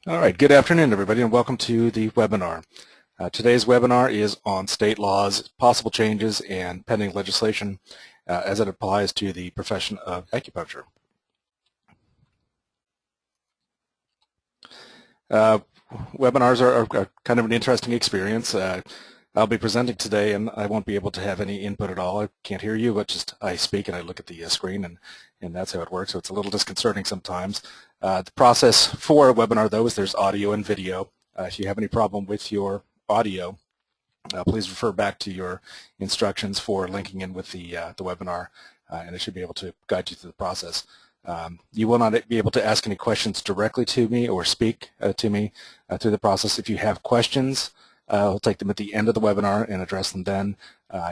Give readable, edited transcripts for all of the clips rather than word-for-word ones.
All right, good afternoon, everybody, and welcome to the webinar. Today's webinar is on state laws, possible changes, and pending legislation as it applies to the profession of acupuncture. Webinars are kind of an interesting experience. I'll be presenting today, and I won't be able to have any input at all. I can't hear you, but just I speak and I look at the screen, and that's how it works. So it's a little disconcerting sometimes. The process for a webinar, though, is there's audio and video. If you have any problem with your audio, please refer back to your instructions for linking in with the webinar, and it should be able to guide you through the process. You will not be able to ask any questions directly to me or speak to me through the process. If you have questions, I'll take them at the end of the webinar and address them then.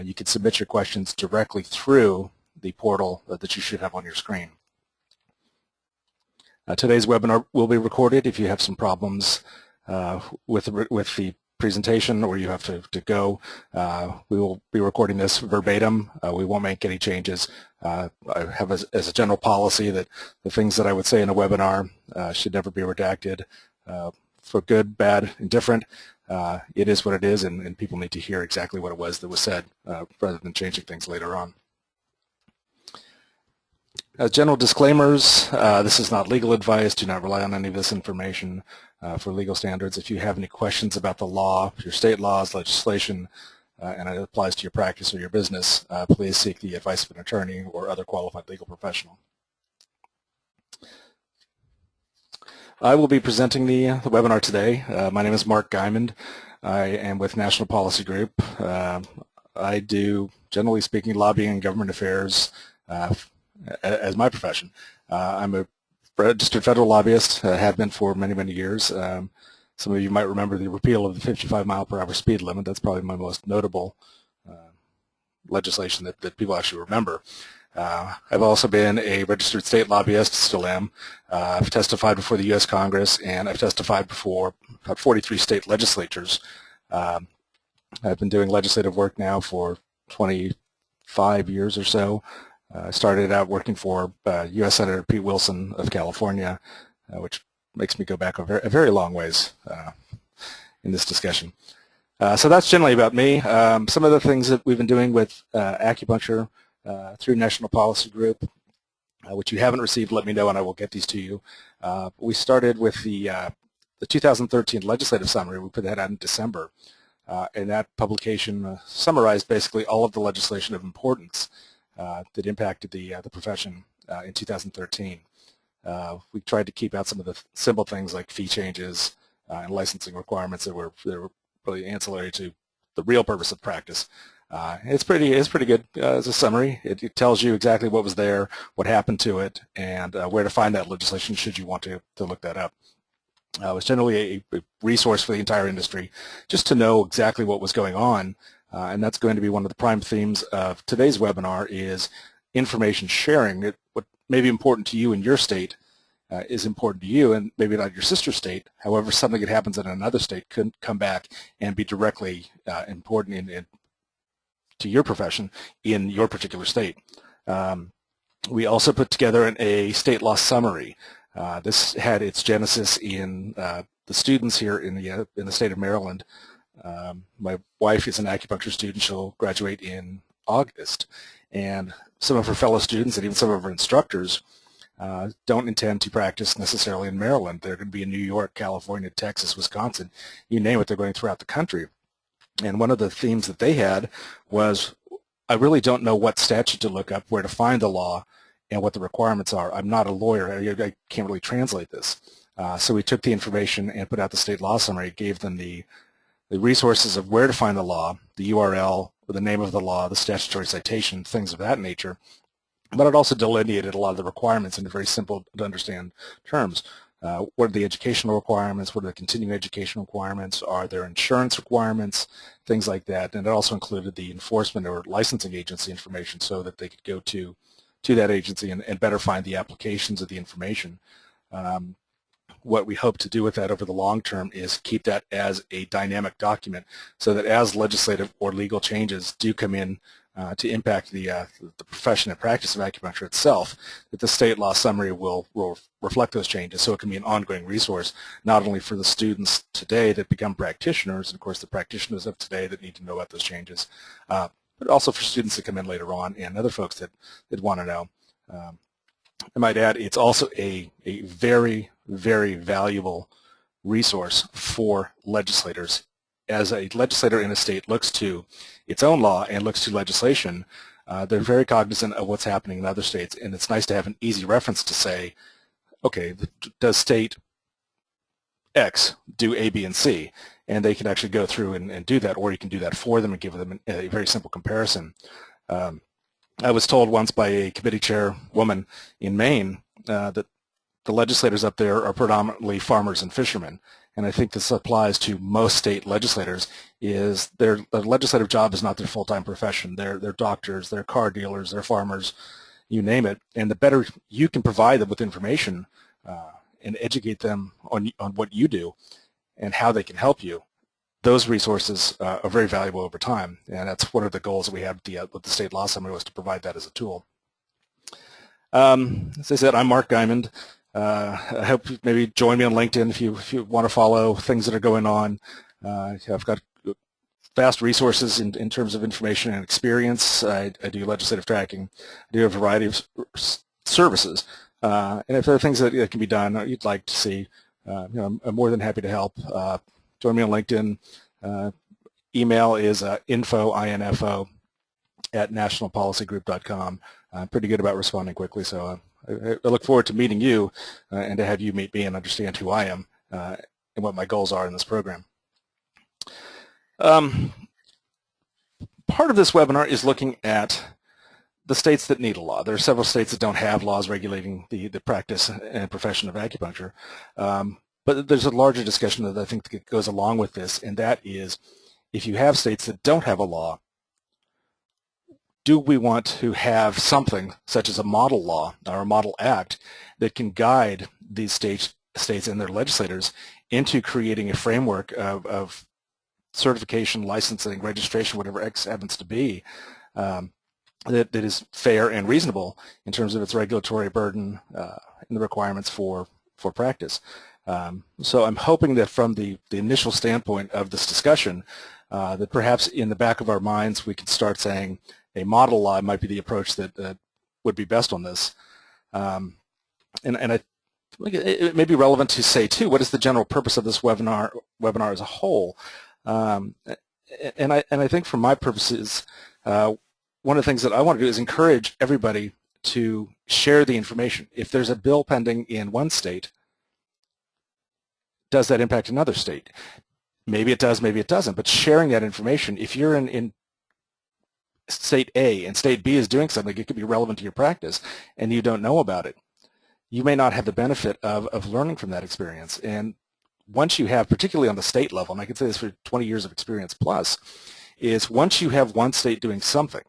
You can submit your questions directly through the portal that you should have on your screen. Today's webinar will be recorded. If you have some problems with the presentation or you have to go, we will be recording this verbatim. We won't make any changes. I have as a general policy that the things that I would say in a webinar should never be redacted. For good, bad, indifferent, it is what it is, and people need to hear exactly what it was that was said rather than changing things later on. General disclaimers, this is not legal advice. Do not rely on any of this information for legal standards. If you have any questions about the law, your state laws, legislation, and it applies to your practice or your business, please seek the advice of an attorney or other qualified legal professional. I will be presenting the webinar today. My name is Mark Guimond. I am with National Policy Group. I do, generally speaking, lobbying and government affairs as my profession. I'm a registered federal lobbyist, have been for many, many years. Some of you might remember the repeal of the 55-mile-per-hour speed limit. That's probably my most notable legislation that people actually remember. I've also been a registered state lobbyist, still am. I've testified before the U.S. Congress, and I've testified before about 43 state legislatures. I've been doing legislative work now for 25 years or so. I started out working for U.S. Senator Pete Wilson of California, which makes me go back a very long ways in this discussion. So that's generally about me. Some of the things that we've been doing with acupuncture through National Policy Group, which you haven't received, let me know and I will get these to you. We started with the 2013 legislative summary. We put that out in December, and that publication summarized basically all of the legislation of importance that impacted the profession in 2013. We tried to keep out some of the simple things like fee changes and licensing requirements that were really ancillary to the real purpose of practice. It's pretty good as a summary. It tells you exactly what was there, what happened to it, and where to find that legislation should you want to look that up. It was generally a resource for the entire industry just to know exactly what was going on, and that's going to be one of the prime themes of today's webinar is information sharing. What may be important to you in your state is important to you and maybe not your sister state. However, something that happens in another state could come back and be directly important to your profession in your particular state. We also put together a state law summary. This had its genesis in the students here in the state of Maryland. My wife is an acupuncture student. She'll graduate in August, and some of her fellow students and even some of her instructors don't intend to practice necessarily in Maryland. They're going to be in New York, California, Texas, Wisconsin, you name it, they're going throughout the country. And one of the themes that they had was, I really don't know what statute to look up, where to find the law, and what the requirements are. I'm not a lawyer. I can't really translate this. So we took the information and put out the state law summary, gave them the resources of where to find the law, the URL, or the name of the law, the statutory citation, things of that nature. But it also delineated a lot of the requirements in very simple to understand terms. What are the educational requirements? What are the continuing education requirements? Are there insurance requirements? Things like that. And it also included the enforcement or licensing agency information so that they could go to that agency and better find the applications of the information. What we hope to do with that over the long term is keep that as a dynamic document so that as legislative or legal changes do come in to impact the profession and practice of acupuncture itself, that the state law summary will reflect those changes, so it can be an ongoing resource, not only for the students today that become practitioners, and of course the practitioners of today that need to know about those changes, but also for students that come in later on and other folks that want to know. I might add, it's also a very, very valuable resource for legislators. As a legislator in a state looks to its own law and looks to legislation, they're very cognizant of what's happening in other states, and it's nice to have an easy reference to say, okay, does state X do A, B, and C? And they can actually go through and do that, or you can do that for them and give them a very simple comparison. I was told once by a committee chairwoman in Maine that the legislators up there are predominantly farmers and fishermen. And I think this applies to most state legislators, is their legislative job is not their full-time profession. They're doctors, they're car dealers, they're farmers, you name it. And the better you can provide them with information and educate them on what you do and how they can help you, those resources are very valuable over time. And that's one of the goals that we had with the state law summary, was to provide that as a tool. As I said, I'm Mark Guimond. I hope you maybe join me on LinkedIn if you want to follow things that are going on. I've got vast resources in terms of information and experience. I do legislative tracking. I do a variety of services. And if there are things that can be done or you'd like to see, I'm more than happy to help. Join me on LinkedIn. Email is info at nationalpolicygroup.com. I'm pretty good about responding quickly, so I look forward to meeting you and to have you meet me and understand who I am and what my goals are in this program. Part of this webinar is looking at the states that need a law. There are several states that don't have laws regulating the practice and profession of acupuncture, but there's a larger discussion that I think that goes along with this, and that is, if you have states that don't have a law, do we want to have something such as a model law or a model act that can guide these states and their legislators into creating a framework of certification, licensing, registration, whatever X happens to be, that is fair and reasonable in terms of its regulatory burden and the requirements for practice. So I'm hoping that from the initial standpoint of this discussion, that perhaps in the back of our minds we can start saying a model law might be the approach that would be best on this. And I think it may be relevant to say, too, what is the general purpose of this webinar as a whole? And I think for my purposes, one of the things that I want to do is encourage everybody to share the information. If there's a bill pending in one state, does that impact another state? Maybe it does, maybe it doesn't, but sharing that information, if you're in state A and state B is doing something, it could be relevant to your practice, and you don't know about it, you may not have the benefit of learning from that experience. And once you have, particularly on the state level, and I can say this for 20 years of experience plus, is once you have one state doing something,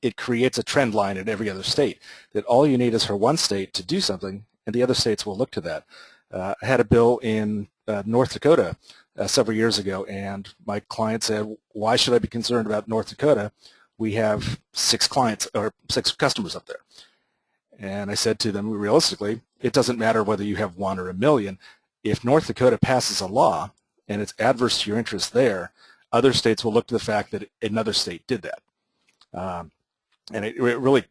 it creates a trend line in every other state, that all you need is for one state to do something, and the other states will look to that. I had a bill in North Dakota several years ago, and my client said, why should I be concerned about North Dakota? We have 6 customers up there. And I said to them, realistically, it doesn't matter whether you have 1 or 1,000,000. If North Dakota passes a law and it's adverse to your interest there, other states will look to the fact that another state did that. And it really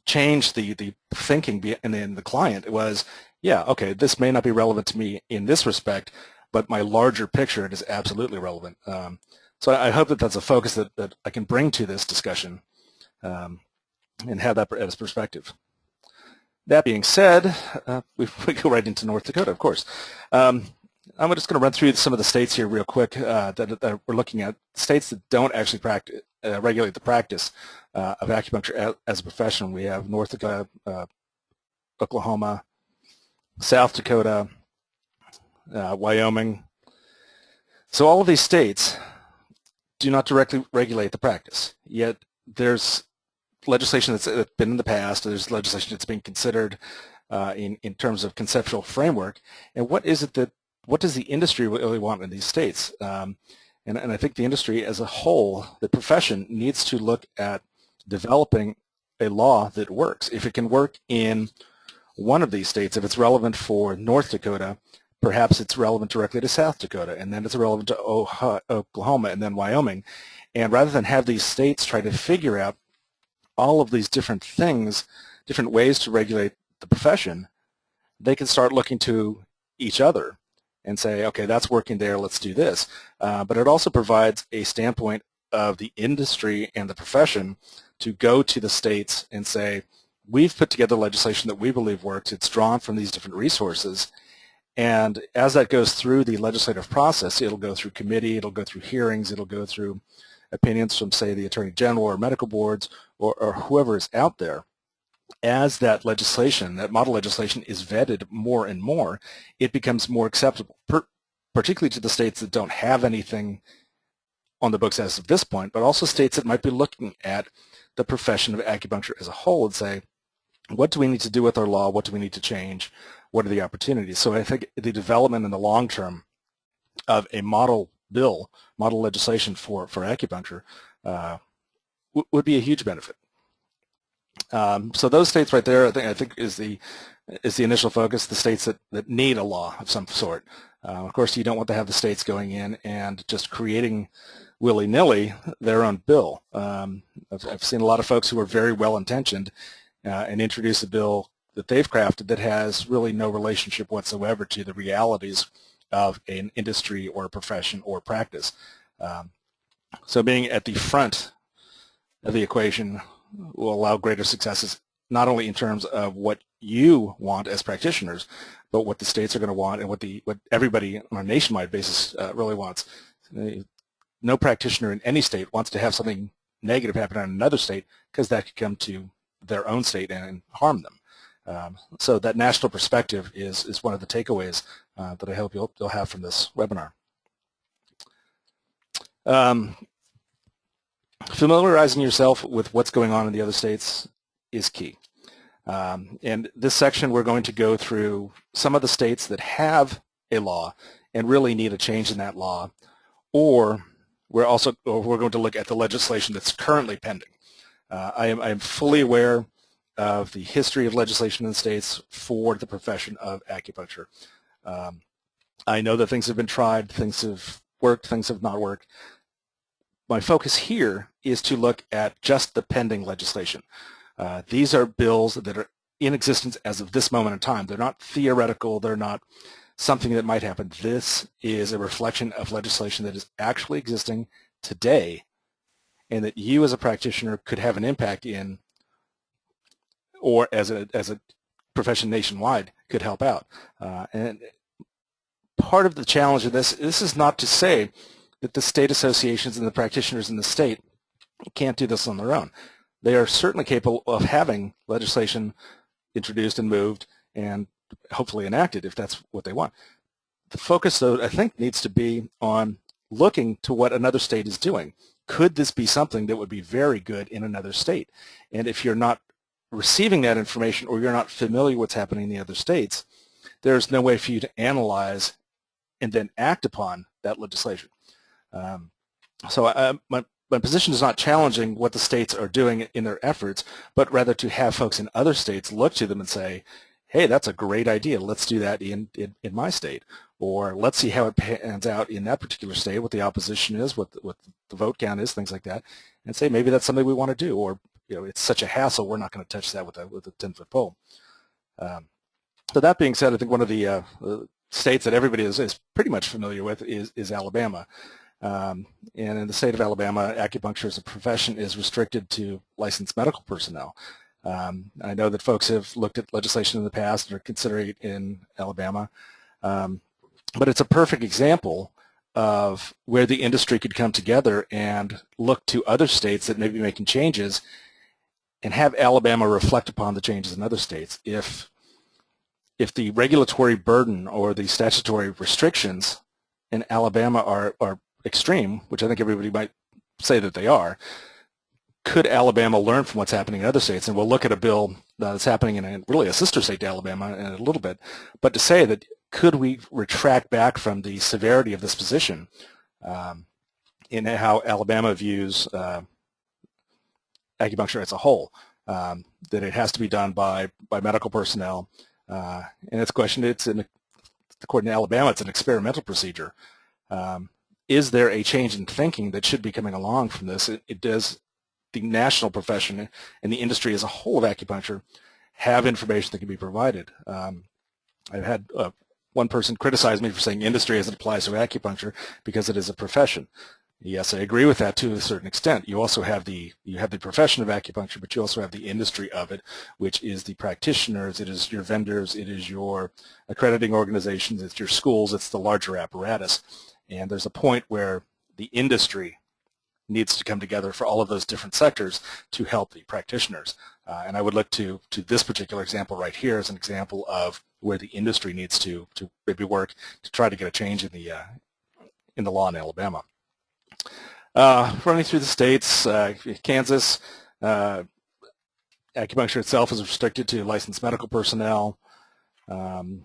changed the thinking in the client. It was, yeah, okay, this may not be relevant to me in this respect, but my larger picture, it is absolutely relevant. So I hope that that's a focus that I can bring to this discussion and have that as perspective. That being said, we go right into North Dakota, of course. I'm just going to run through some of the states here real quick that we're looking at, states that don't actually regulate the practice of acupuncture as a profession. We have North Dakota, Oklahoma, South Dakota, Wyoming. So all of these states do not directly regulate the practice, yet there's legislation that's been in the past, there's legislation that's being considered in terms of conceptual framework, and what does the industry really want in these states? And I think the industry as a whole, the profession, needs to look at developing a law that works. If it can work in one of these states, if it's relevant for North Dakota, perhaps it's relevant directly to South Dakota, and then it's relevant to Oklahoma and then Wyoming. And rather than have these states try to figure out all of these different things, different ways to regulate the profession, they can start looking to each other and say, okay, that's working there, let's do this. But it also provides a standpoint of the industry and the profession to go to the states and say, we've put together legislation that we believe works. It's drawn from these different resources. And as that goes through the legislative process, it'll go through committee, it'll go through hearings, it'll go through opinions from, say, the Attorney General or medical boards or whoever is out there. As that legislation, that model legislation is vetted more and more, it becomes more acceptable, particularly to the states that don't have anything on the books as of this point, but also states that might be looking at the profession of acupuncture as a whole and say, what do we need to do with our law? What do we need to change? What are the opportunities? So I think the development in the long term of a model bill, model legislation for acupuncture would be a huge benefit. So those states right there, I think is the initial focus, the states that need a law of some sort. Of course, you don't want to have the states going in and just creating willy-nilly their own bill. I've seen a lot of folks who are very well-intentioned and introduce a bill that they've crafted that has really no relationship whatsoever to the realities of an industry or a profession or practice. So being at the front of the equation will allow greater successes, not only in terms of what you want as practitioners, but what the states are going to want and what everybody on a nationwide basis really wants. No practitioner in any state wants to have something negative happen in another state because that could come to their own state and harm them. So that national perspective is one of the takeaways that I hope you'll have from this webinar. Familiarizing yourself with what's going on in the other states is key. And this section we're going to go through some of the states that have a law and really need a change in that law, or we're going to look at the legislation that's currently pending. I am fully aware of the history of legislation in the states for the profession of acupuncture. I know that things have been tried, things have worked, things have not worked. My focus here is to look at just the pending legislation. These are bills that are in existence as of this moment in time. They're not theoretical. They're not something that might happen. This is a reflection of legislation that is actually existing today and that you as a practitioner could have an impact in, or as a profession nationwide could help out. And part of the challenge of this is not to say that the state associations and the practitioners in the state can't do this on their own. They are certainly capable of having legislation introduced and moved and hopefully enacted if that's what they want. The focus, though, I think needs to be on looking to what another state is doing. Could this be something that would be very good in another state? And if you're not receiving that information or you're not familiar with what's happening in the other states, there's no way for you to analyze and then act upon that legislation. So my position is not challenging what the states are doing in their efforts, but rather to have folks in other states look to them and say, hey, that's a great idea. Let's do that in my state. Or let's see how it pans out in that particular state, what the opposition is, what the vote count is, things like that, and say maybe that's something we want to do. Or it's such a hassle, we're not going to touch that with a 10-foot pole. So that being said, I think one of the states that everybody is pretty much familiar with is Alabama. And in the state of Alabama, acupuncture as a profession is restricted to licensed medical personnel. I know that folks have looked at legislation in the past and are considering it in Alabama. But it's a perfect example of where the industry could come together and look to other states that may be making changes and have Alabama reflect upon the changes in other states. If the regulatory burden or the statutory restrictions in Alabama are extreme, which I think everybody might say that they are, could Alabama learn from what's happening in other states? And we'll look at a bill that's happening in really a sister state to Alabama in a little bit, but to say that could we retract back from the severity of this position in how Alabama views acupuncture as a whole, that it has to be done by medical personnel. And it's questioned, according to Alabama, it's an experimental procedure. Is there a change in thinking that should be coming along from this? Does the national profession and the industry as a whole of acupuncture have information that can be provided? I've had one person criticize me for saying industry as it applies to acupuncture because it is a profession. Yes, I agree with that to a certain extent. You also have the profession of acupuncture, but you also have the industry of it, which is the practitioners, it is your vendors, it is your accrediting organizations, it's your schools, it's the larger apparatus. And there's a point where the industry needs to come together for all of those different sectors to help the practitioners. And I would look to this particular example right here as an example of where the industry needs to maybe work to try to get a change in the law in Alabama. Running through the states, Kansas, acupuncture itself is restricted to licensed medical personnel. Go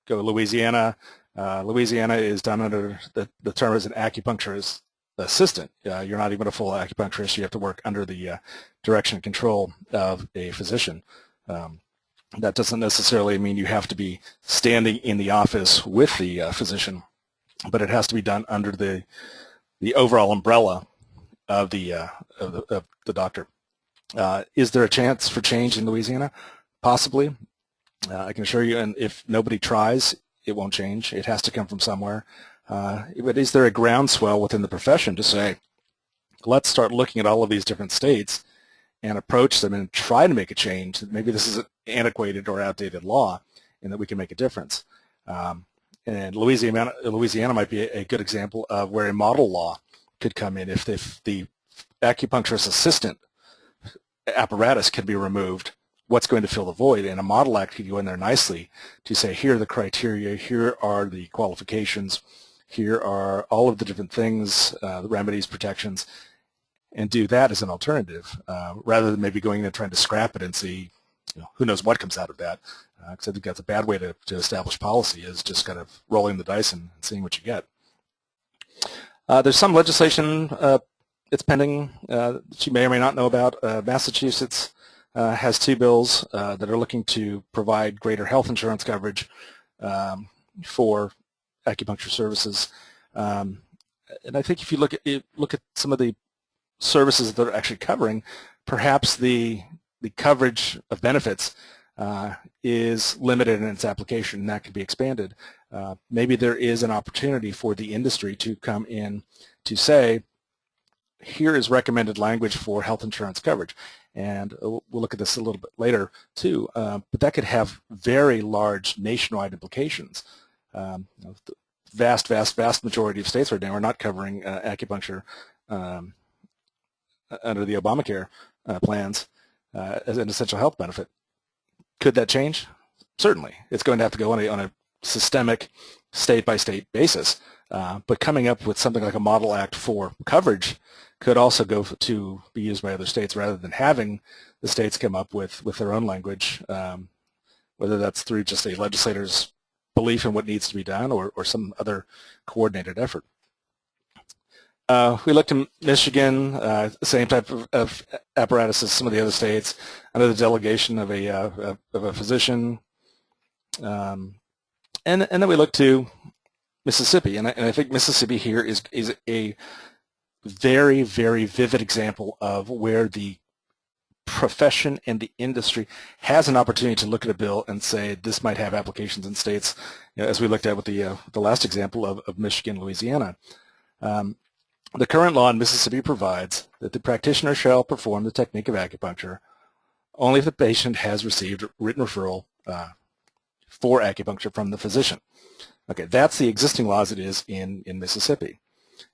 Louisiana. Louisiana is done under the term as an acupuncturist assistant. You're not even a full acupuncturist. You have to work under the direction and control of a physician. That doesn't necessarily mean you have to be standing in the office with the physician, but it has to be done under the overall umbrella of the doctor. Is there a chance for change in Louisiana? Possibly. I can assure you, and if nobody tries, it won't change. It has to come from somewhere. But is there a groundswell within the profession to say, let's start looking at all of these different states and approach them and try to make a change? Maybe this is an antiquated or outdated law and that we can make a difference. And Louisiana might be a good example of where a model law could come in if the acupuncturist assistant apparatus can be removed. What's going to fill the void? And a model act could go in there nicely to say, here are the criteria, here are the qualifications, here are all of the different things, the remedies, protections, and do that as an alternative rather than maybe going in and trying to scrap it and see, who knows what comes out of that. Because I think that's a bad way to establish policy, is just kind of rolling the dice and seeing what you get. There's some legislation that's pending that you may or may not know about. Massachusetts has two bills that are looking to provide greater health insurance coverage for acupuncture services. And I think if you look at some of the services that they're actually covering, perhaps the coverage of benefits is limited in its application, and that can be expanded. Maybe there is an opportunity for the industry to come in to say, here is recommended language for health insurance coverage. And we'll look at this a little bit later too, but that could have very large nationwide implications. The vast majority of states right now are not covering acupuncture under the Obamacare plans as an essential health benefit. Could that change? Certainly. It's going to have to go on a systemic, state-by-state basis. But coming up with something like a model act for coverage could also go to be used by other states rather than having the states come up with their own language, whether that's through just a legislator's belief in what needs to be done or some other coordinated effort. We looked at Michigan, same type of apparatus as some of the other states, under the delegation of a physician, and then we looked to Mississippi, and I think Mississippi here is a very, very vivid example of where the profession and the industry has an opportunity to look at a bill and say this might have applications in states, as we looked at with the last example of Michigan, Louisiana. The current law in Mississippi provides that the practitioner shall perform the technique of acupuncture only if the patient has received written referral for acupuncture from the physician. Okay, that's the existing law as it is in Mississippi.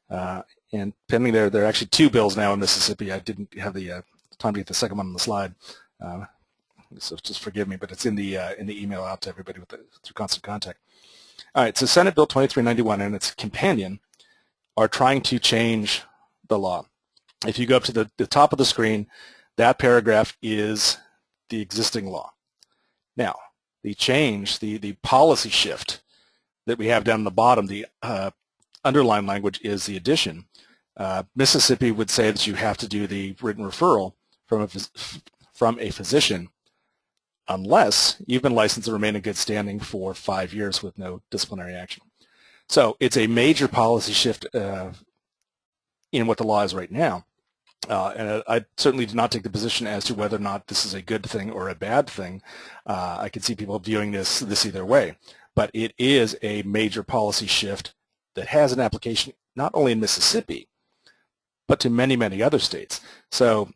And pending there are actually two bills now in Mississippi. I didn't have the time to get the second one on the slide, so just forgive me, but it's in the email out to everybody through Constant Contact. All right, so Senate Bill 2391 and its companion are trying to change the law. If you go up to the top of the screen, that paragraph is the existing law. Now, the change, the policy shift that we have down the bottom, the underlined language is the addition. Mississippi would say that you have to do the written referral from a physician unless you've been licensed to remain in good standing for 5 years with no disciplinary action. So it's a major policy shift in what the law is right now. And I certainly do not take the position as to whether or not this is a good thing or a bad thing. I could see people viewing this either way. But it is a major policy shift that has an application not only in Mississippi, but to many, many other states. So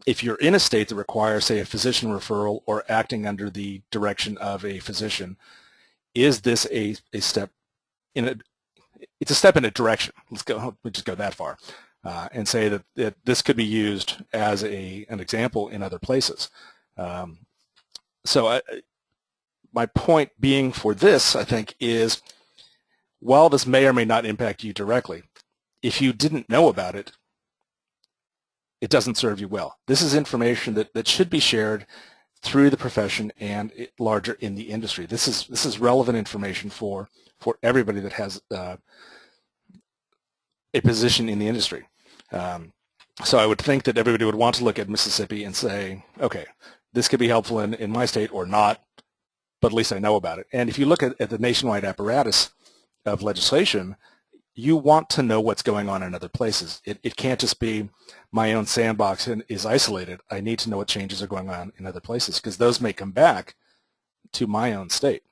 if you're in a state that requires, say, a physician referral or acting under the direction of a physician, is this a step in a, it's a step in a direction. Let's just go that far. And say that this could be used as an example in other places. My point being for this, I think, is while this may or may not impact you directly, if you didn't know about it, it doesn't serve you well. This is information that should be shared through the profession and larger in the industry. This is relevant information for everybody that has a position in the industry. So I would think that everybody would want to look at Mississippi and say, okay, this could be helpful in my state or not, but at least I know about it. And if you look at the nationwide apparatus of legislation, you want to know what's going on in other places. It can't just be my own sandbox and is isolated. I need to know what changes are going on in other places because those may come back to my own state.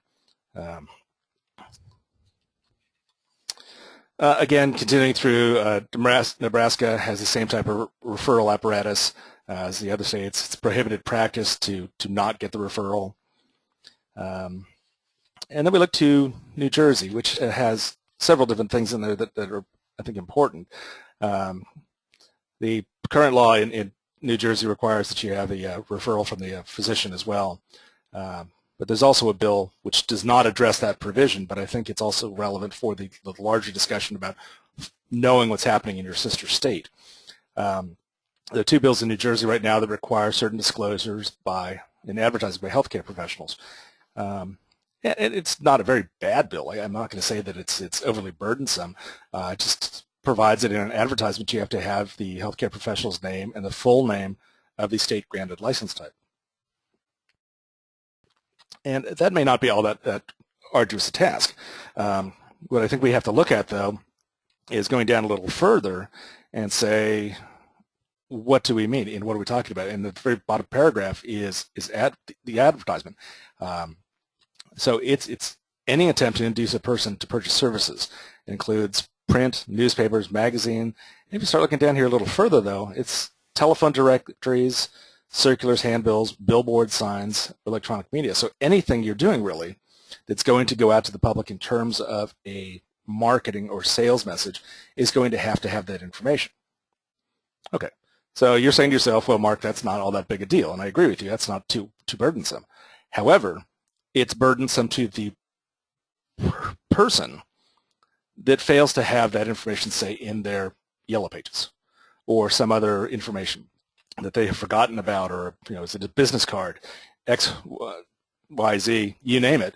Again, continuing through, Nebraska has the same type of referral apparatus as the other states. It's prohibited practice to not get the referral. And then we look to New Jersey, which has several different things in there that are, I think, important. The current law in New Jersey requires that you have a referral from the physician as well. But there's also a bill which does not address that provision, but I think it's also relevant for the larger discussion about knowing what's happening in your sister state. There are two bills in New Jersey right now that require certain disclosures in advertising by healthcare professionals. And it's not a very bad bill. I'm not going to say that it's overly burdensome. It just provides that in an advertisement you have to have the healthcare professional's name and the full name of the state-granted license type. And that may not be all that arduous a task. What I think we have to look at, though, is going down a little further and say, what do we mean and what are we talking about? And the very bottom paragraph is the advertisement. So it's any attempt to induce a person to purchase services. It includes print, newspapers, magazine. And if you start looking down here a little further, though, it's telephone directories, circulars, handbills, billboard signs, electronic media. So anything you're doing really that's going to go out to the public in terms of a marketing or sales message is going to have that information. Okay, so you're saying to yourself, well, Mark, that's not all that big a deal, and I agree with you. That's not too burdensome. However, it's burdensome to the person that fails to have that information, say, in their yellow pages or some other information that they have forgotten about, or is it a business card, X, Y, Z, you name it.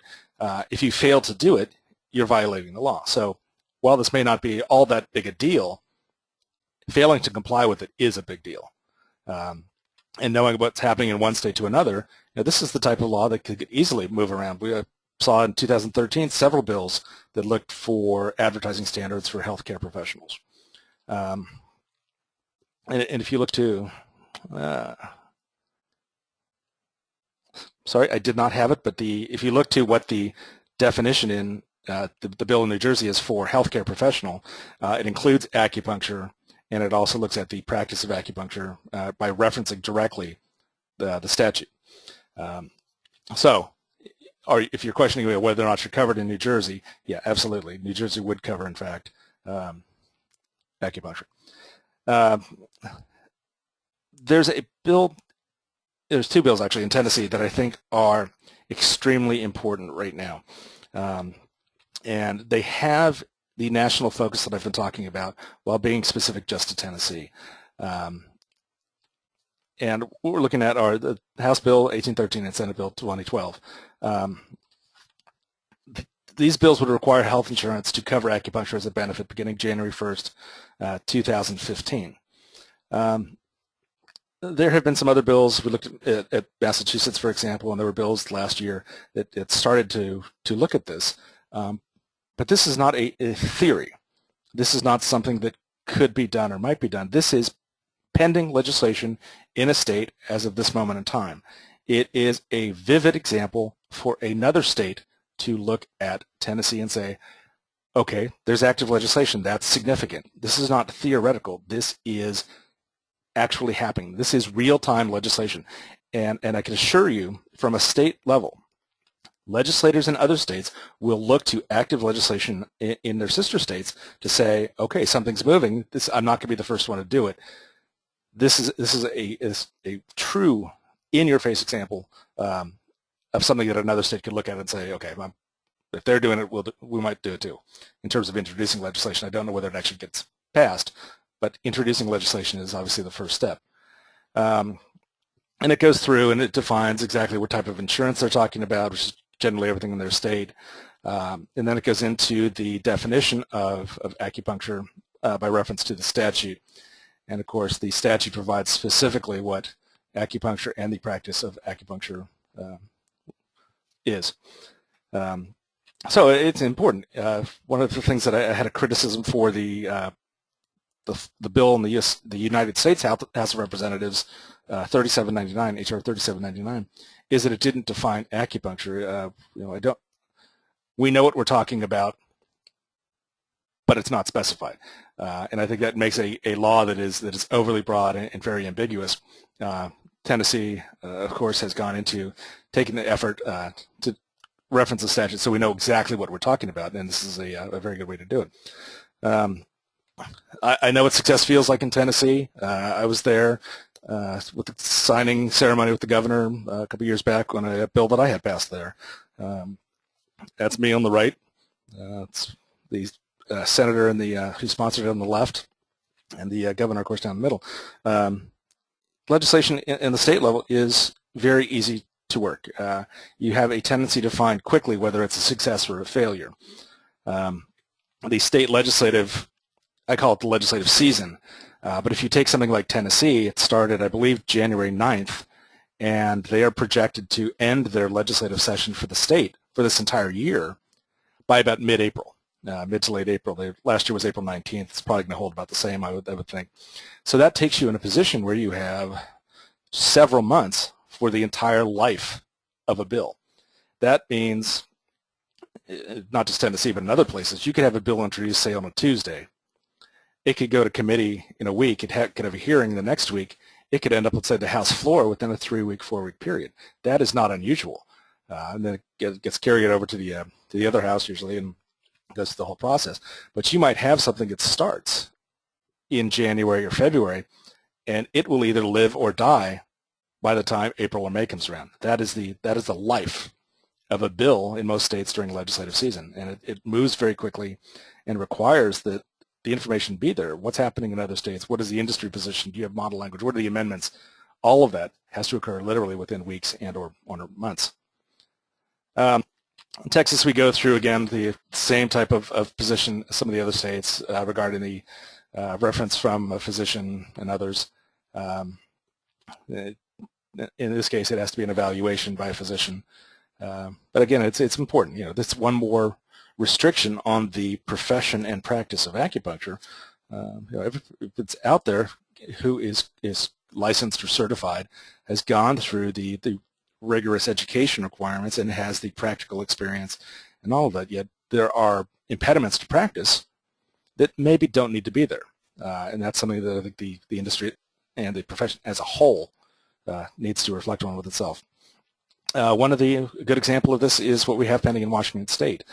If you fail to do it, you're violating the law. So while this may not be all that big a deal, failing to comply with it is a big deal. And knowing what's happening in one state to another, this is the type of law that could easily move around. We saw in 2013 several bills that looked for advertising standards for healthcare professionals. And if you look to sorry, I did not have it, but if you look to what the definition in the bill in New Jersey is for healthcare professional, it includes acupuncture, and it also looks at the practice of acupuncture by referencing directly the statute. So if you're questioning whether or not you're covered in New Jersey, yeah, absolutely. New Jersey would cover, in fact, acupuncture. There's two bills actually in Tennessee that I think are extremely important right now. And they have the national focus that I've been talking about while being specific just to Tennessee. And what we're looking at are the House Bill 1813 and Senate Bill 2012. These bills would require health insurance to cover acupuncture as a benefit beginning January 1st, 2015. there have been some other bills. We looked at Massachusetts, for example, and there were bills last year that started to look at this. But this is not a theory. This is not something that could be done or might be done. This is pending legislation in a state as of this moment in time. It is a vivid example for another state to look at Tennessee and say, okay, there's active legislation. That's significant. This is not theoretical. This is actually happening. This is real-time legislation. And I can assure you, from a state level, legislators in other states will look to active legislation in their sister states to say, okay, something's moving. I'm not going to be the first one to do it. This is a true in-your-face example of something that another state could look at and say, okay, if they're doing it, we might do it too. In terms of introducing legislation, I don't know whether it actually gets passed, but introducing legislation is obviously the first step. And it goes through and it defines exactly what type of insurance they're talking about, which is generally everything in their state. And then it goes into the definition of acupuncture by reference to the statute. And of course, the statute provides specifically what acupuncture and the practice of acupuncture is. So it's important. One of the things that I had a criticism for the bill in the United States House of Representatives, 3799, HR 3799, is that it didn't define acupuncture. We know what we're talking about, but it's not specified. And I think that makes a law that is overly broad and very ambiguous. Tennessee, of course, has gone into taking the effort to reference the statute so we know exactly what we're talking about, and this is a very good way to do it. I know what success feels like in Tennessee. I was there with the signing ceremony with the governor a couple years back on a bill that I had passed there. That's me on the right. It's the senator and who sponsored it on the left, and the governor, of course, down the middle. Legislation in the state level is very easy to work. You have a tendency to find quickly whether it's a success or a failure. The state legislative, I call it the legislative season, but if you take something like Tennessee, it started, I believe, January 9th, and they are projected to end their legislative session for the state for this entire year by about mid-April, mid to late April. Last year was April 19th. It's probably going to hold about the same, I would think. So that takes you in a position where you have several months for the entire life of a bill. That means, not just Tennessee, but in other places, you could have a bill introduced, say, on a Tuesday. It could go to committee in a week. It could have a hearing the next week. It could end up, let's say, the House floor within a 3-week, 4-week period. That is not unusual. And then it gets carried over to the other house usually and goes through the whole process. But you might have something that starts in January or February, and it will either live or die by the time April or May comes around. That is the life of a bill in most states during legislative season, and it moves very quickly and requires that the information be there. What's happening in other states? What is the industry position? Do you have model language? What are the amendments? All of that has to occur literally within weeks and or months. In Texas, we go through, again, the same type of position as some of the other states regarding the reference from a physician and others. In this case, it has to be an evaluation by a physician. But again, it's important. This one more restriction on the profession and practice of acupuncture. If it's out there, who is licensed or certified, has gone through the rigorous education requirements and has the practical experience and all of that, yet there are impediments to practice that maybe don't need to be there. And that's something that I think the industry and the profession as a whole needs to reflect on with itself. One of a good example of this is what we have pending in Washington State.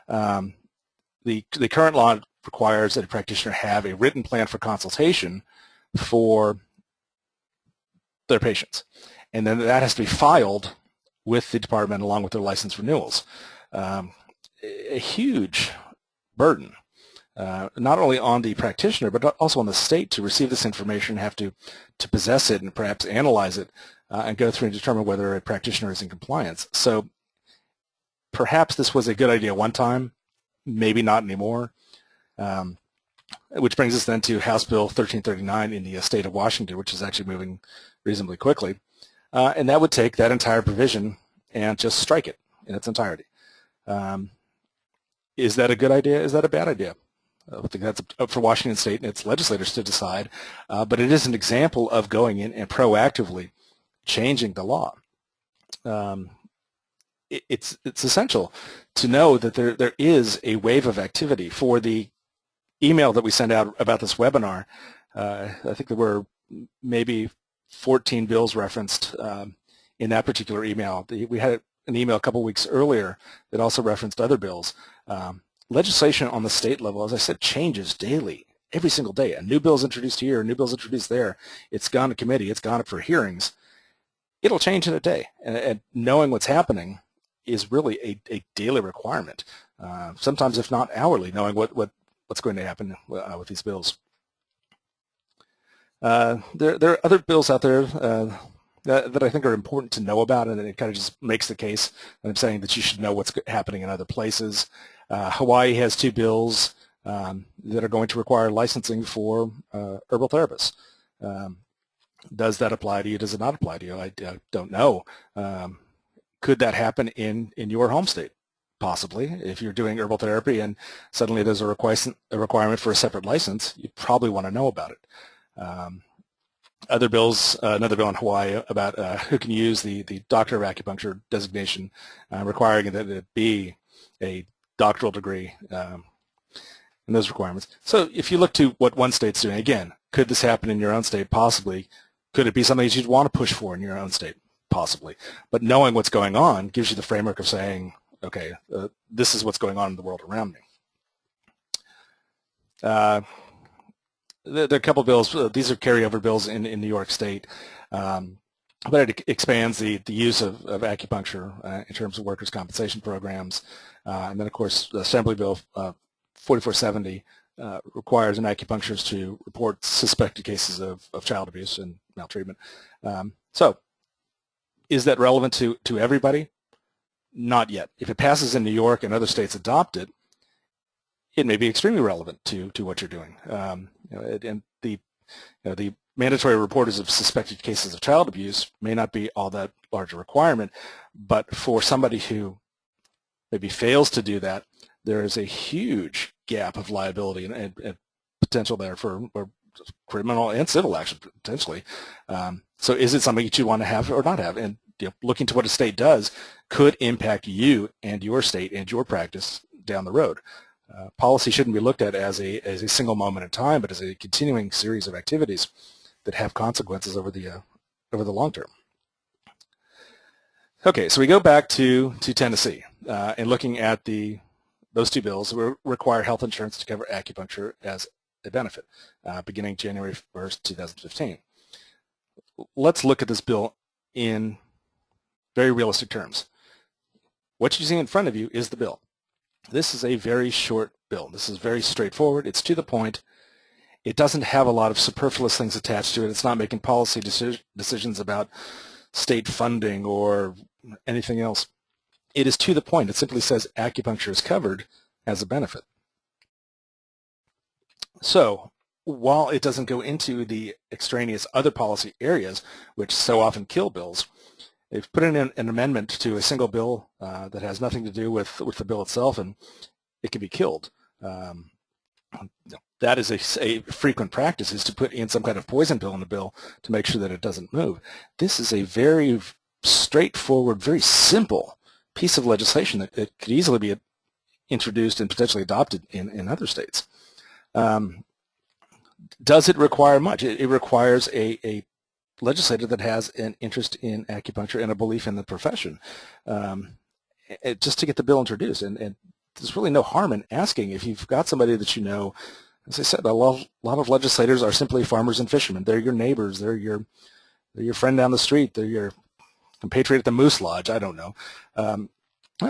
The current law requires that a practitioner have a written plan for consultation for their patients, and then that has to be filed with the department along with their license renewals. A huge burden, not only on the practitioner but also on the state to receive this information, have to possess it and perhaps analyze it and go through and determine whether a practitioner is in compliance. So perhaps this was a good idea one time, maybe not anymore, which brings us then to House Bill 1339 in the state of Washington, which is actually moving reasonably quickly, and that would take that entire provision and just strike it in its entirety. Is that a good idea? Is that a bad idea? I think that's up for Washington State and its legislators to decide, but it is an example of going in and proactively changing the law. It's essential to know that there is a wave of activity. For the email that we sent out about this webinar, I think there were maybe 14 bills referenced in that particular email. We had an email a couple weeks earlier that also referenced other bills. Legislation on the state level, as I said, changes daily, every single day. A new bill is introduced here, a new bill is introduced there. It's gone to committee, it's gone up for hearings. It'll change in a day, and knowing what's happening is really a daily requirement, sometimes if not hourly, knowing what's going to happen with these bills. There are other bills out there that I think are important to know about, and it kind of just makes the case that I'm saying that you should know what's happening in other places. Hawaii has 2 bills that are going to require licensing for herbal therapists. Does that apply to you? Does it not apply to you? I don't know. Could that happen in your home state? Possibly. If you're doing herbal therapy and suddenly there's a requirement for a separate license, you probably want to know about it. Other bills, another bill in Hawaii about who can use the Doctor of Acupuncture designation, requiring that it be a doctoral degree and those requirements. So if you look to what one state's doing, again, could this happen in your own state? Possibly. Could it be something that you'd want to push for in your own state? Possibly. But knowing what's going on gives you the framework of saying, okay, this is what's going on in the world around me. There are a couple bills. These are carryover bills in New York State, but it expands the use of acupuncture in terms of workers' compensation programs. And then, of course, the Assembly Bill 4470 requires an acupuncturist to report suspected cases of child abuse and maltreatment. So is that relevant to everybody? Not yet. If it passes in New York and other states adopt it, it may be extremely relevant to what you're doing. And the mandatory reporters of suspected cases of child abuse may not be all that large a requirement, but for somebody who maybe fails to do that, there is a huge gap of liability and potential there for criminal and civil action potentially. So is it something that you want to have or not have? And looking to what a state does could impact you and your state and your practice down the road. Policy shouldn't be looked at as a single moment in time, but as a continuing series of activities that have consequences over the long term. Okay, so we go back to Tennessee and looking at those 2 bills that require health insurance to cover acupuncture as a benefit, beginning January 1st, 2015. Let's look at this bill in very realistic terms. What you see in front of you is the bill. This is a very short bill. This is very straightforward. It's to the point. It doesn't have a lot of superfluous things attached to it. It's not making policy decisions about state funding or anything else. It is to the point. It simply says acupuncture is covered as a benefit. So while it doesn't go into the extraneous other policy areas, which so often kill bills, they've put in an amendment to a single bill that has nothing to do with the bill itself, and it can be killed. That is a frequent practice, is to put in some kind of poison pill in the bill to make sure that it doesn't move. This is a very straightforward, very simple piece of legislation that could easily be introduced and potentially adopted in other states. Does it require much? It requires a legislator that has an interest in acupuncture and a belief in the profession just to get the bill introduced. And there's really no harm in asking if you've got somebody that you know. As I said, a lot of legislators are simply farmers and fishermen. They're your neighbors. They're your friend down the street. They're your compatriot at the Moose Lodge. I don't know.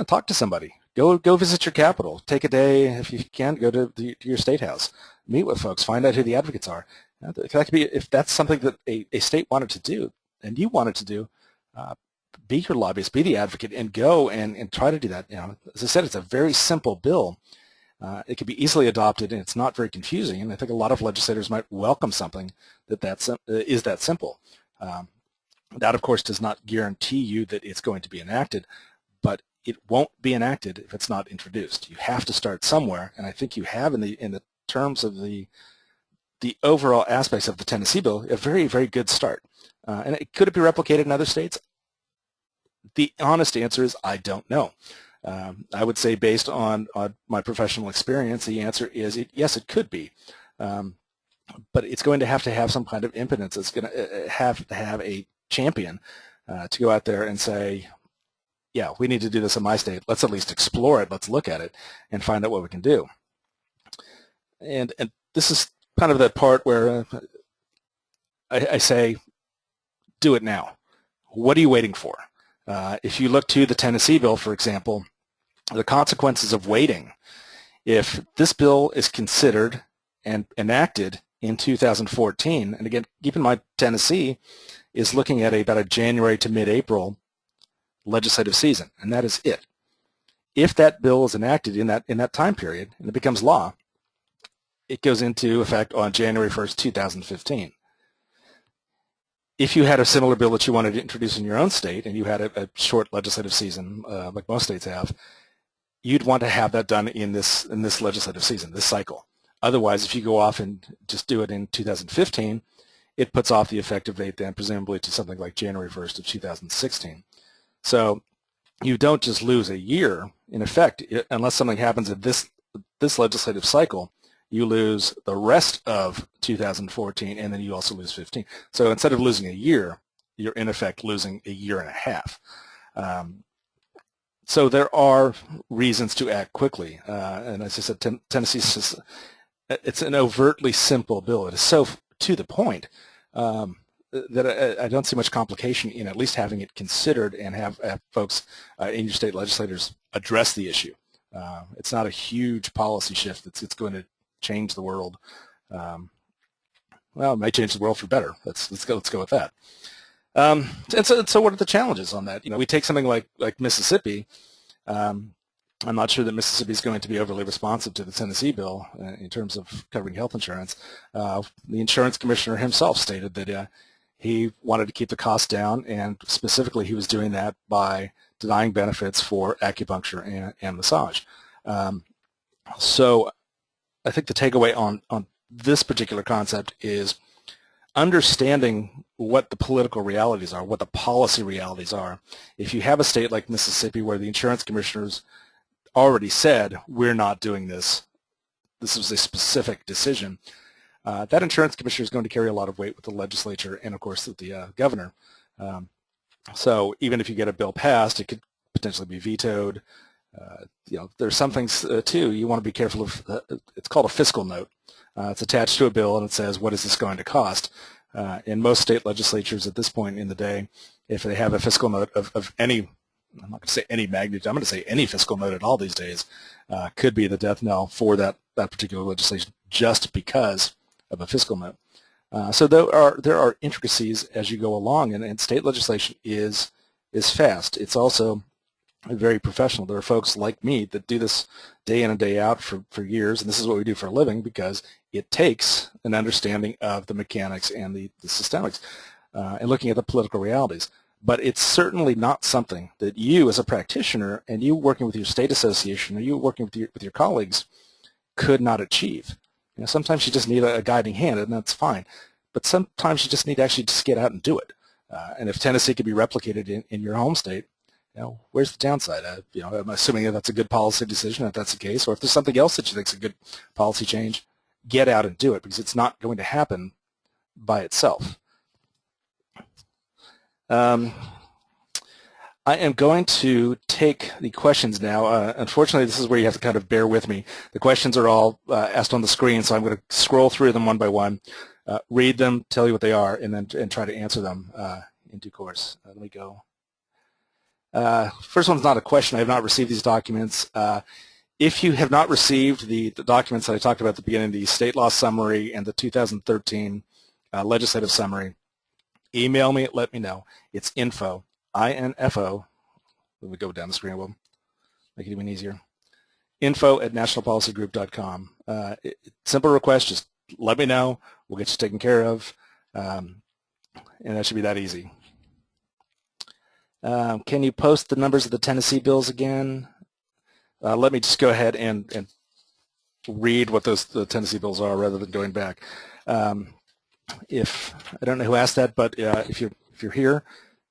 Talk to somebody. Go visit your capital. Take a day, if you can, go to your state house. Meet with folks. Find out who the advocates are. That could be, if that's something that a state wanted to do and you wanted to do, be your lobbyist, be the advocate, and go and try to do that. As I said, it's a very simple bill. It can be easily adopted, and it's not very confusing. And I think a lot of legislators might welcome something that is that simple. That, of course, does not guarantee you that it's going to be enacted, but it won't be enacted if it's not introduced. You have to start somewhere, and I think you have in the terms of the overall aspects of the Tennessee bill a very, very good start. And could it be replicated in other states? The honest answer is I don't know. I would say based on my professional experience, the answer is yes, it could be. But it's going to have some kind of impotence. It's going to have a champion to go out there and say, yeah, we need to do this in my state. Let's at least explore it. Let's look at it and find out what we can do. And this is kind of the part where I say, do it now. What are you waiting for? If you look to the Tennessee bill, for example, the consequences of waiting, if this bill is considered and enacted in 2014, and again, keep in mind Tennessee is looking at about a January to mid-April legislative season, and that is it. If that bill is enacted in that time period and it becomes law, it goes into effect on January 1st, 2015. If you had a similar bill that you wanted to introduce in your own state and you had a short legislative season, like most states have, you'd want to have that done in this legislative season, this cycle. Otherwise, if you go off and just do it in 2015, it puts off the effective date then presumably to something like January 1st of 2016. So you don't just lose a year. In effect, unless something happens in this legislative cycle, you lose the rest of 2014, and then you also lose 15. So instead of losing a year, you're in effect losing a year and a half. So there are reasons to act quickly. And as I said, Tennessee's just, it's an overtly simple bill. It is so to the point that I don't see much complication in at least having it considered and have folks in your state legislators address the issue. It's not a huge policy shift. It's going to change the world. Well, it might change the world for better. Let's go with that. And so what are the challenges on that? We take something like Mississippi. I'm not sure that Mississippi is going to be overly responsive to the Tennessee bill in terms of covering health insurance. The insurance commissioner himself stated that he wanted to keep the cost down, and specifically he was doing that by denying benefits for acupuncture and massage. So I think the takeaway on this particular concept is understanding what the political realities are, what the policy realities are. If you have a state like Mississippi where the insurance commissioners already said, we're not doing this, this was a specific decision, that insurance commissioner is going to carry a lot of weight with the legislature and, of course, with the governor. So even if you get a bill passed, it could potentially be vetoed. There's some things, too, you want to be careful of. It's called a fiscal note. It's attached to a bill, and it says, what is this going to cost? In most state legislatures at this point in the day, if they have a fiscal note of any, I'm not going to say any magnitude, I'm going to say any fiscal note at all these days, could be the death knell for that particular legislation just because of a fiscal note. So there are intricacies as you go along, and state legislation is fast. It's also very professional. There are folks like me that do this day in and day out for years, and this is what we do for a living because it takes an understanding of the mechanics and the systemics and looking at the political realities. But it's certainly not something that you as a practitioner and you working with your state association or you working with your colleagues could not achieve. Sometimes you just need a guiding hand, and that's fine. But sometimes you just need to actually just get out and do it. And if Tennessee could be replicated in your home state, where's the downside? I'm assuming that's a good policy decision if that's the case, or if there's something else that you think is a good policy change, get out and do it because it's not going to happen by itself. I am going to take the questions now. Unfortunately, this is where you have to kind of bear with me. The questions are all asked on the screen, so I'm going to scroll through them one by one, read them, tell you what they are, and try to answer them in due course. Let me go. First one's not a question. I have not received these documents. If you have not received the documents that I talked about at the beginning, the state law summary and the 2013 legislative summary, email me, let me know. It's info, I-N-F-O. Let me go down the screen a little, make it even easier. info@nationalpolicygroup.com. Simple request, just let me know. We'll get you taken care of, and that should be that easy. Can you post the numbers of the Tennessee bills again? Let me just go ahead and read what the Tennessee bills are rather than going back. If I don't know who asked that, but if you're here,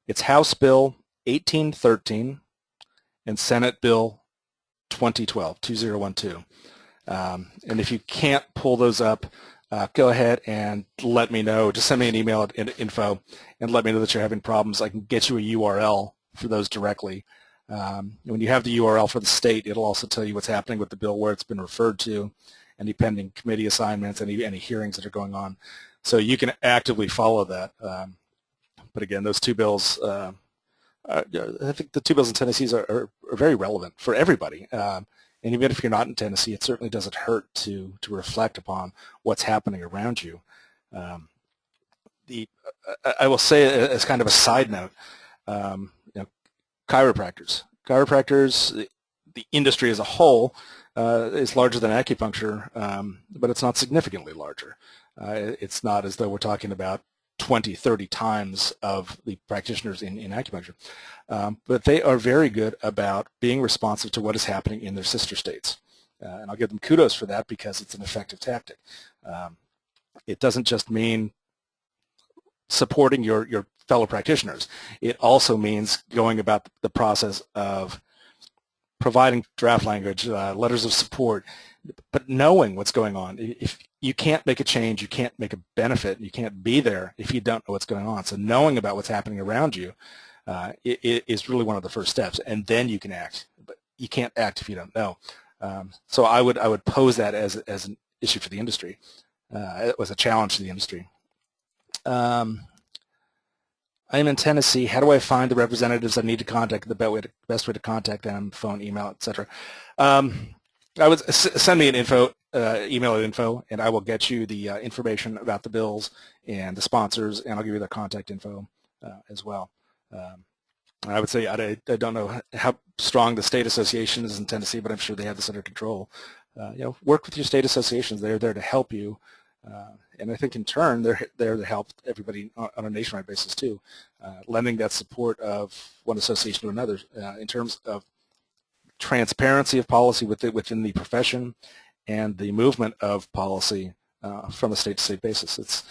it's House Bill 1813 and Senate Bill 2012. And if you can't pull those up, go ahead and let me know. Just send me an email at info and let me know that you're having problems. I can get you a URL for those directly. When you have the URL for the state, it'll also tell you what's happening with the bill, where it's been referred to, any pending committee assignments, any hearings that are going on. So you can actively follow that. But again, those two bills, I think the two bills in Tennessee are very relevant for everybody. And even if you're not in Tennessee, it certainly doesn't hurt to reflect upon what's happening around you. I will say, as kind of a side note, chiropractors, the industry as a whole is larger than acupuncture, but it's not significantly larger. It's not as though we're talking about 20, 30 times of the practitioners in acupuncture. But they are very good about being responsive to what is happening in their sister states. And I'll give them kudos for that because it's an effective tactic. It doesn't just mean supporting your fellow practitioners. It also means going about the process of providing draft language, letters of support, but knowing what's going on. If you can't make a change, you can't make a benefit, you can't be there if you don't know what's going on. So knowing about what's happening around you it is really one of the first steps, and then you can act. But you can't act if you don't know. So I would pose that as an issue for the industry. It was a challenge to the industry. I am in Tennessee. How do I find the representatives I need to contact? The best way to contact them: phone, email, etc. I would send me an email at info, and I will get you the information about the bills and the sponsors, and I'll give you their contact info as well. I would say I don't know how strong the state association is in Tennessee, but I'm sure they have this under control. Work with your state associations. They're there to help you. And I think in turn they're there to help everybody on a nationwide basis too, lending that support of one association to another in terms of transparency of policy within the profession and the movement of policy from a state-to-state basis. It's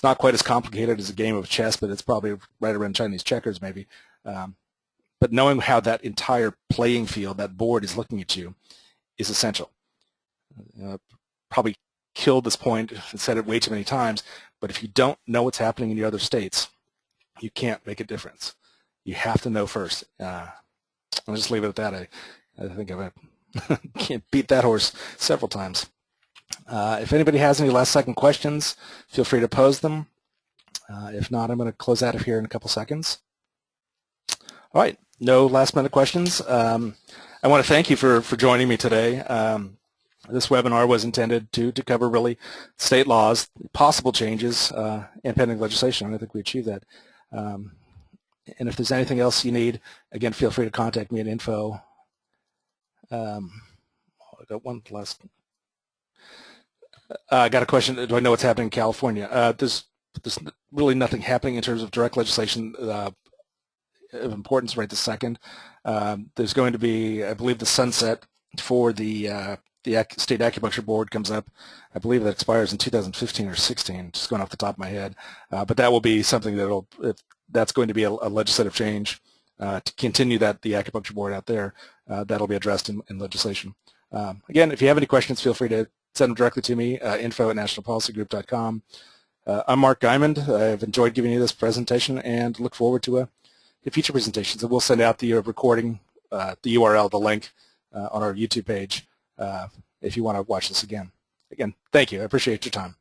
not quite as complicated as a game of chess, but it's probably right around Chinese checkers maybe. But knowing how that entire playing field, that board is looking at you, is essential. Probably killed this point and said it way too many times, but if you don't know what's happening in the other states, you can't make a difference. You have to know first. I'll just leave it at that. I think I can't beat that horse several times. If anybody has any last-second questions, feel free to pose them. If not, I'm going to close out of here in a couple seconds. All right, no last-minute questions. I want to thank you for joining me today. This webinar was intended to cover really state laws, possible changes, and pending legislation. I think we achieved that. And if there's anything else you need, again, feel free to contact me at info. I got one last. I got a question. Do I know what's happening in California? There's really nothing happening in terms of direct legislation of importance right this second. There's going to be, I believe, the sunset for the State Acupuncture Board comes up. I believe that expires in 2015 or 16, just going off the top of my head. But that will be something that's going to be a legislative change to continue the Acupuncture Board out there. That'll be addressed in legislation. Again, if you have any questions, feel free to send them directly to me, info@nationalpolicygroup.com. I'm Mark Guimond. I've enjoyed giving you this presentation and look forward to future presentations. And we'll send out the recording, the URL, the link on our YouTube page if you want to watch this again. Again, thank you. I appreciate your time.